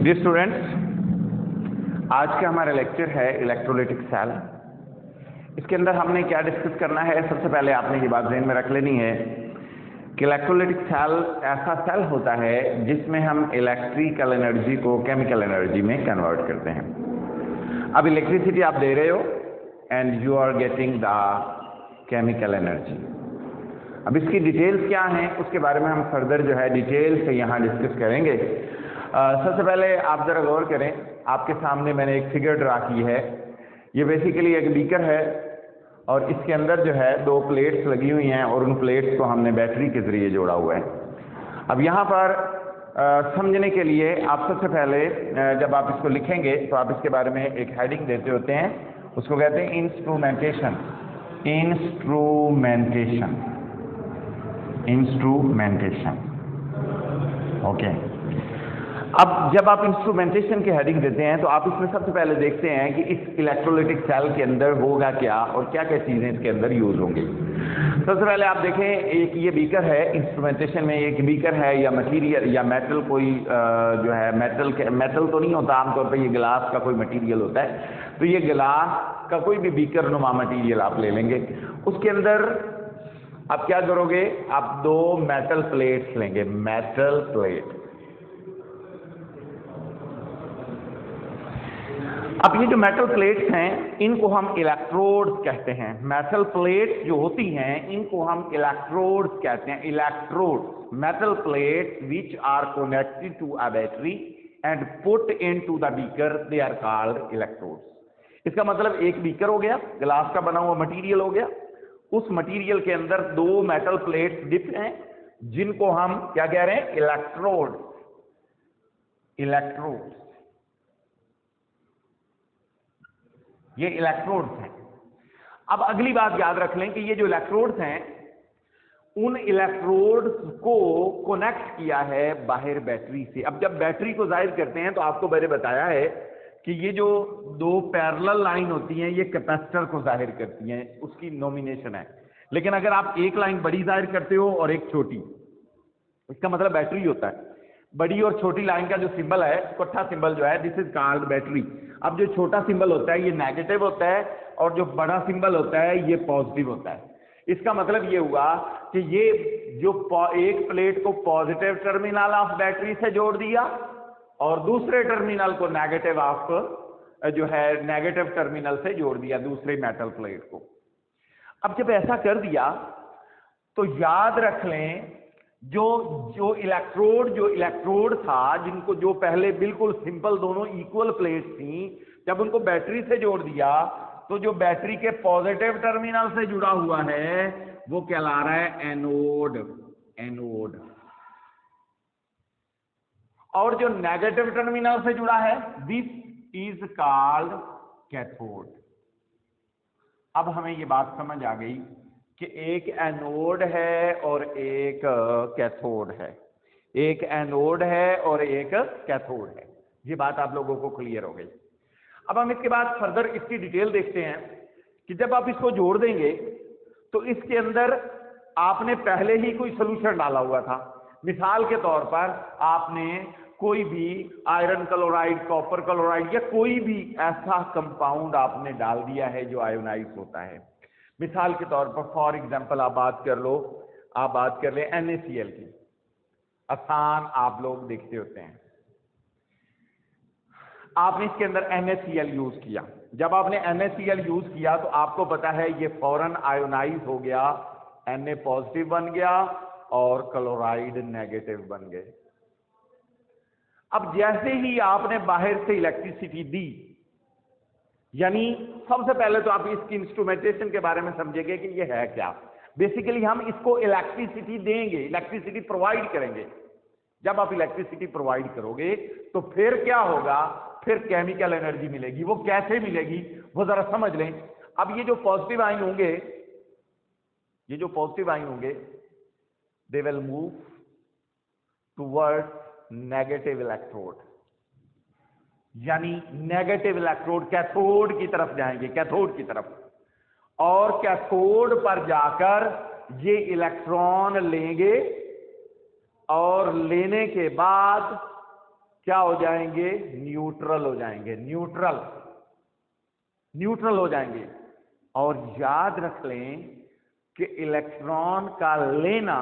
Dear students, आज का हमारा लेक्चर है इलेक्ट्रोलाइटिक सेल। इसके अंदर हमने क्या डिस्कस करना है, सबसे पहले आपने ये बात ध्यान में रख लेनी है कि इलेक्ट्रोलाइटिक सेल ऐसा सेल होता है जिसमें हम इलेक्ट्रिकल एनर्जी को केमिकल एनर्जी में कन्वर्ट करते हैं। अब इलेक्ट्रिसिटी आप दे रहे हो and you are getting the chemical energy. अब इसकी डिटेल्स क्या हैं उसके बारे में हम फर्दर जो है डिटेल से यहाँ डिस्कस करेंगे। सबसे पहले आप जरा गौर करें, आपके सामने मैंने एक फिगर ड्रा की है। ये बेसिकली एक बीकर है और इसके अंदर जो है दो प्लेट्स लगी हुई हैं और उन प्लेट्स को हमने बैटरी के जरिए जोड़ा हुआ है। अब यहाँ पर समझने के लिए आप सबसे पहले जब आप इसको लिखेंगे तो आप इसके बारे में एक हेडिंग देते होते हैं, उसको कहते हैं इंस्ट्रूमेंटेशन। Instrumentation, instrumentation, okay. अब जब आप इंस्ट्रूमेंटेशन की हेडिंग देते हैं तो आप इसमें सबसे पहले देखते हैं कि इस इलेक्ट्रोलाइटिक सेल के अंदर होगा क्या और क्या क्या चीजें इसके अंदर यूज होंगी। सबसे पहले आप देखें, एक ये बीकर है। इंस्ट्रूमेंटेशन में एक बीकर है या मटेरियल या मेटल, कोई जो है मेटल तो नहीं होता, आमतौर पर ये गिलास का कोई मटेरियल होता है। तो ये गिलास का कोई भी बीकर नुमा मटेरियल आप ले लेंगे। उसके अंदर आप क्या करोगे, आप दो मेटल प्लेट्स लेंगे, मेटल प्लेट। अब ये जो मेटल प्लेट्स हैं इनको हम इलेक्ट्रोड्स कहते हैं। मेटल प्लेट्स जो होती हैं इनको हम इलेक्ट्रोड्स कहते हैं। Electrodes, metal plates which are connected to a battery and put into the beaker, they are called electrodes. इसका मतलब एक बीकर हो गया, ग्लास का बना हुआ मटेरियल हो गया, उस मटेरियल के अंदर दो मेटल प्लेट्स डिप हैं जिनको हम क्या कह रहे हैं, इलेक्ट्रोड। इलेक्ट्रोड्स, ये इलेक्ट्रोड्स हैं। अब अगली बात याद रख लें कि ये जो इलेक्ट्रोड्स हैं उन इलेक्ट्रोड्स को कनेक्ट किया है बाहर बैटरी से। अब जब बैटरी को जाहिर करते हैं तो आपको मैंने बताया है कि ये जो दो पैरेलल लाइन होती हैं ये कैपेसिटर को जाहिर करती हैं, उसकी नॉमिनेशन है। लेकिन अगर आप एक लाइन बड़ी जाहिर करते हो और एक छोटी, इसका मतलब बैटरी होता है। बड़ी और छोटी लाइन का जो सिंबल है, इकट्ठा सिंबल जो है, दिस इज कॉल्ड बैटरी। अब जो छोटा सिंबल होता है ये नेगेटिव होता है और जो बड़ा सिंबल होता है ये पॉजिटिव होता है। इसका मतलब ये हुआ कि ये जो एक प्लेट को पॉजिटिव टर्मिनल ऑफ बैटरी से जोड़ दिया और दूसरे टर्मिनल को नेगेटिव ऑफ जो है नेगेटिव टर्मिनल से जोड़ दिया, दूसरे मेटल प्लेट को। अब जब ऐसा कर दिया तो याद रख लें जो इलेक्ट्रोड था, जिनको जो पहले बिल्कुल सिंपल दोनों इक्वल प्लेट्स थी, जब उनको बैटरी से जोड़ दिया तो जो बैटरी के पॉजिटिव टर्मिनल से जुड़ा हुआ है वो कहला रहा है एनोड। एनोड। और जो नेगेटिव टर्मिनल से जुड़ा है दिस इज कॉल्ड कैथोड। अब हमें ये बात समझ आ गई कि एक एनोड है और एक कैथोड है। एक एनोड है और एक कैथोड है। ये बात आप लोगों को क्लियर हो गई। अब हम इसके बाद फर्दर इसकी डिटेल देखते हैं कि जब आप इसको जोड़ देंगे तो इसके अंदर आपने पहले ही कोई सोल्यूशन डाला हुआ था। मिसाल के तौर पर आपने कोई भी आयरन क्लोराइड, कॉपर क्लोराइड या कोई भी ऐसा कंपाउंड आपने डाल दिया है जो आयोनाइज होता है। मिसाल के तौर पर फॉर एग्जांपल आप बात कर लें NaCl की। आसान आप लोग देखते होते हैं, आपने इसके अंदर NaCl यूज किया। जब आपने NaCl यूज किया तो आपको पता है ये फौरन आयोनाइज हो गया, Na पॉजिटिव बन गया और क्लोराइड नेगेटिव बन गए। अब जैसे ही आपने बाहर से इलेक्ट्रिसिटी दी, यानी सबसे पहले तो आप इसकी इंस्ट्रूमेंटेशन के बारे में समझेंगे कि ये है क्या। बेसिकली हम इसको इलेक्ट्रिसिटी देंगे, इलेक्ट्रिसिटी प्रोवाइड करेंगे। जब आप इलेक्ट्रिसिटी प्रोवाइड करोगे तो फिर क्या होगा, फिर केमिकल एनर्जी मिलेगी। वो कैसे मिलेगी वो जरा समझ लें। अब ये जो पॉजिटिव आयन होंगे they will move towards negative electrode, यानी नेगेटिव इलेक्ट्रोड कैथोड की तरफ जाएंगे, कैथोड की तरफ। और कैथोड पर जाकर ये इलेक्ट्रॉन लेंगे और लेने के बाद क्या हो जाएंगे, न्यूट्रल हो जाएंगे, न्यूट्रल हो जाएंगे। और याद रख लें कि इलेक्ट्रॉन का लेना,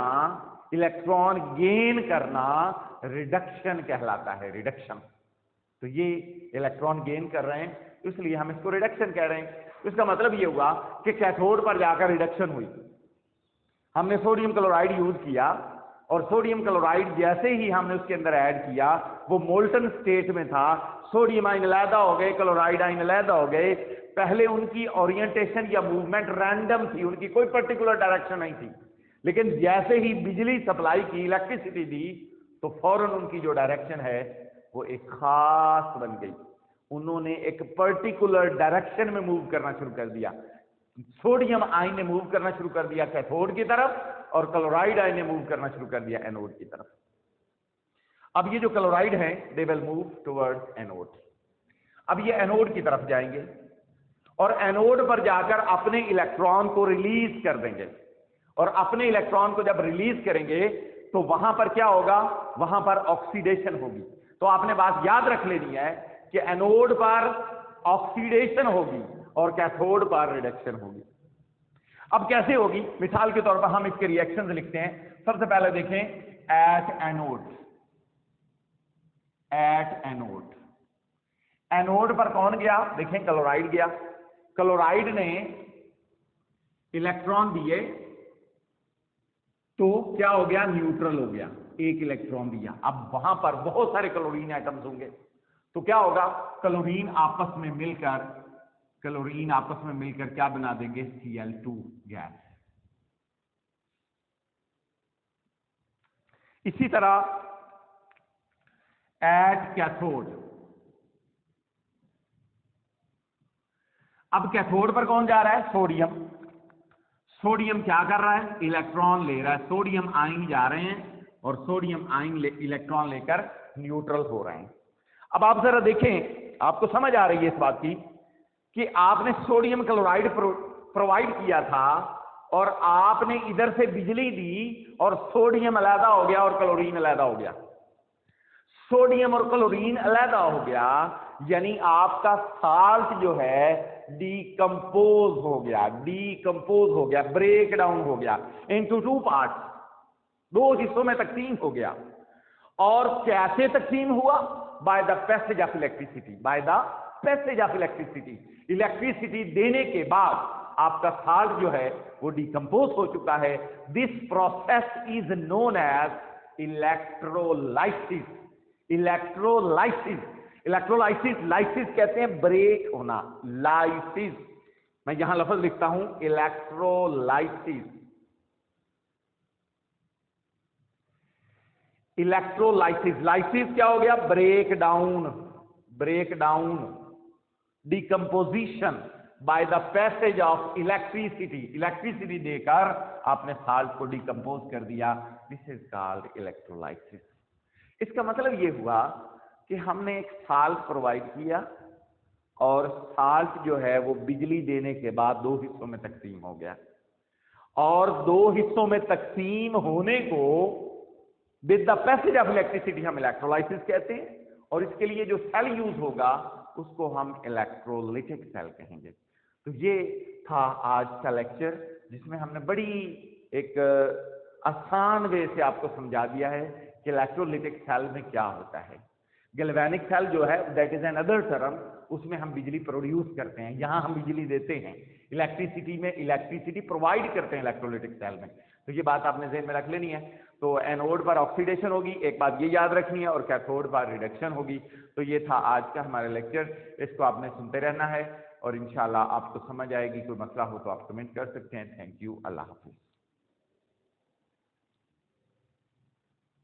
इलेक्ट्रॉन गेन करना रिडक्शन कहलाता है, रिडक्शन। तो ये इलेक्ट्रॉन गेन कर रहे हैं, इसलिए हम इसको रिडक्शन कह रहे हैं। तो इसका मतलब ये हुआ कि कैथोड पर जाकर रिडक्शन हुई। हमने सोडियम क्लोराइड यूज किया और सोडियम क्लोराइड जैसे ही हमने उसके अंदर ऐड किया, वो मोल्टन स्टेट में था, सोडियम आयन अलहदा हो गए, क्लोराइड आयन अलहदा हो गए। पहले उनकी ओरिएंटेशन या मूवमेंट रैंडम थी, उनकी कोई पर्टिकुलर डायरेक्शन नहीं थी, लेकिन जैसे ही बिजली सप्लाई की, इलेक्ट्रिसिटी दी, तो फौरन उनकी जो डायरेक्शन है वो एक खास बन गई। उन्होंने एक पर्टिकुलर डायरेक्शन में मूव करना शुरू कर दिया। सोडियम आयन ने मूव करना शुरू कर दिया कैथोड की तरफ और क्लोराइड आयन ने मूव करना शुरू कर दिया एनोड की तरफ। अब ये जो क्लोराइड है, they will move towards anode. अब ये एनोड की तरफ जाएंगे और एनोड पर जाकर अपने इलेक्ट्रॉन को रिलीज कर देंगे। और अपने इलेक्ट्रॉन को जब रिलीज करेंगे तो वहां पर क्या होगा, वहां पर ऑक्सीडेशन होगी। तो आपने बात याद रख लेनी है कि एनोड पर ऑक्सीडेशन होगी और कैथोड पर रिडक्शन होगी। अब कैसे होगी, मिसाल के तौर पर हम इसके रिएक्शंस लिखते हैं। सबसे पहले देखें, at anode, at anode, anode पर कौन गया, देखें क्लोराइड गया। क्लोराइड ने इलेक्ट्रॉन दिए तो क्या हो गया, न्यूट्रल हो गया, एक इलेक्ट्रॉन दिया। अब वहां पर बहुत सारे क्लोरीन एटम्स होंगे, तो क्या होगा, क्लोरीन आपस में मिलकर, क्लोरीन आपस में मिलकर क्या बना देंगे, Cl2 गैस। इसी तरह एट कैथोड, अब कैथोड पर कौन जा रहा है, सोडियम। सोडियम क्या कर रहा है, इलेक्ट्रॉन ले रहा है। सोडियम आयन जा रहे हैं और सोडियम आयन इलेक्ट्रॉन लेकर न्यूट्रल हो रहे हैं। अब आप जरा देखें, आपको समझ आ रही है इस बात की कि आपने सोडियम क्लोराइड प्रोवाइड किया था और आपने इधर से बिजली दी और सोडियम अलहदा हो गया और क्लोरीन अलहदा हो गया। सोडियम और क्लोरीन अलहदा हो गया, यानी आपका साल्ट जो है डीकंपोज हो गया, डीकंपोज हो गया, ब्रेक डाउन हो गया इनटू टू पार्ट्स, दो हिस्सों में तकसीम हो गया। और कैसे तकसीम हुआ, bye the passage of electricity, bye the passage of electricity. Electricity देने के बाद आपका साल्ट जो है वो डीकंपोज हो चुका है। This process is known as electrolysis. Electrolysis, electrolysis, lysis कहते हैं ब्रेक होना, लाइसिस, मैं यहां लफ्ज लिखता हूं इलेक्ट्रोलाइसिस। इलेक्ट्रोलाइसिस, लाइसिस क्या हो गया, break down, break down, decomposition by the passage of electricity. Electricity देकर आपने साल्ट को डिकम्पोज कर दिया, दिस इज कॉल्ड इलेक्ट्रोलाइसिस। इसका मतलब यह हुआ कि हमने एक साल्ट प्रोवाइड किया और साल्ट जो है वो बिजली देने के बाद दो हिस्सों में तकसीम हो गया, और दो हिस्सों में तकसीम होने को with the passage of electricity हम इलेक्ट्रोलाइसिस कहते हैं। और इसके लिए जो सेल यूज होगा उसको हम इलेक्ट्रोलिटिक सेल कहेंगे। तो ये था आज का लेक्चर, जिसमें हमने बड़ी एक आसान वे से आपको समझा दिया है कि इलेक्ट्रोलिटिक सेल में क्या होता है। गैल्वेनिक सेल जो है दैट इज अनदर टर्म, उसमें हम बिजली प्रोड्यूस करते हैं, यहां हम बिजली देते हैं। इलेक्ट्रिसिटी में इलेक्ट्रिसिटी प्रोवाइड करते हैं इलेक्ट्रोलिटिक सेल में। तो ये बात आपने ज़हन में रख लेनी है। तो एनोड पर ऑक्सीडेशन होगी, एक बात ये याद रखनी है, और कैथोड पर रिडक्शन होगी। तो ये था आज का हमारा लेक्चर, इसको आपने सुनते रहना है और इंशाल्लाह आपको समझ आएगी। कोई मसला हो तो आप कमेंट कर सकते हैं। थैंक यू, अल्लाह हाफिज़।